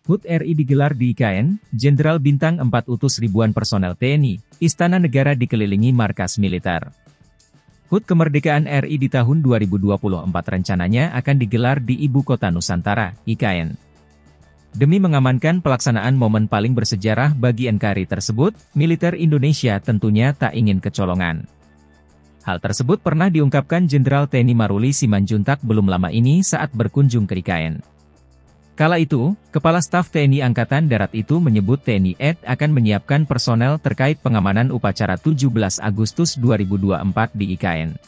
HUT RI digelar di IKN, Jenderal Bintang 4 utus ribuan personel TNI, Istana Negara dikelilingi markas militer. HUT Kemerdekaan RI di tahun 2024 rencananya akan digelar di Ibu Kota Nusantara, IKN. Demi mengamankan pelaksanaan momen paling bersejarah bagi NKRI tersebut, militer Indonesia tentunya tak ingin kecolongan. Hal tersebut pernah diungkapkan Jenderal TNI Maruli Simanjuntak belum lama ini saat berkunjung ke IKN. Kala itu, Kepala Staf TNI Angkatan Darat itu menyebut TNI AD akan menyiapkan personel terkait pengamanan upacara 17 Agustus 2024 di IKN.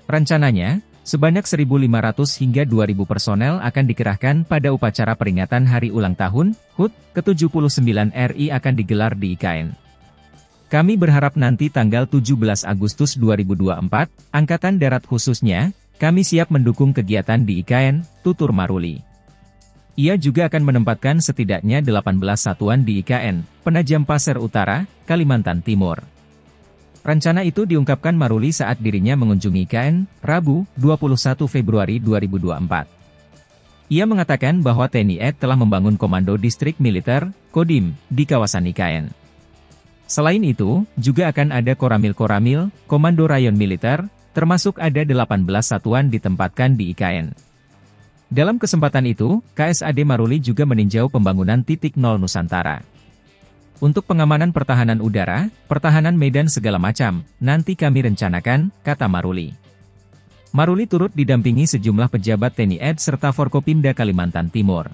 Rencananya, sebanyak 1.500 hingga 2.000 personel akan dikerahkan pada upacara peringatan Hari Ulang Tahun HUT ke-79 RI akan digelar di IKN. Kami berharap nanti tanggal 17 Agustus 2024, Angkatan Darat khususnya, kami siap mendukung kegiatan di IKN, tutur Maruli. Ia juga akan menempatkan setidaknya 18 satuan di IKN, Penajam Pasir Utara, Kalimantan Timur. Rencana itu diungkapkan Maruli saat dirinya mengunjungi IKN, Rabu, 21 Februari 2024. Ia mengatakan bahwa TNI AD telah membangun Komando Distrik Militer, Kodim, di kawasan IKN. Selain itu, juga akan ada Koramil-Koramil, Komando Rayon Militer, termasuk ada 18 satuan ditempatkan di IKN. Dalam kesempatan itu, KSAD Maruli juga meninjau pembangunan titik nol Nusantara. Untuk pengamanan pertahanan udara, pertahanan medan segala macam, nanti kami rencanakan, kata Maruli. Maruli turut didampingi sejumlah pejabat TNI AD serta Forkopimda Kalimantan Timur.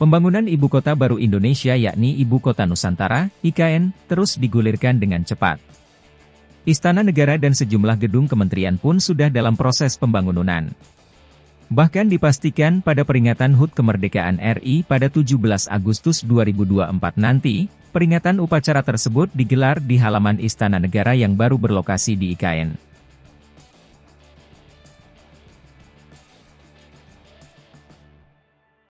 Pembangunan Ibu Kota Baru Indonesia yakni Ibu Kota Nusantara, IKN, terus digulirkan dengan cepat. Istana Negara dan sejumlah gedung kementerian pun sudah dalam proses pembangunan. Bahkan dipastikan pada peringatan HUT Kemerdekaan RI pada 17 Agustus 2024 nanti, peringatan upacara tersebut digelar di halaman Istana Negara yang baru berlokasi di IKN.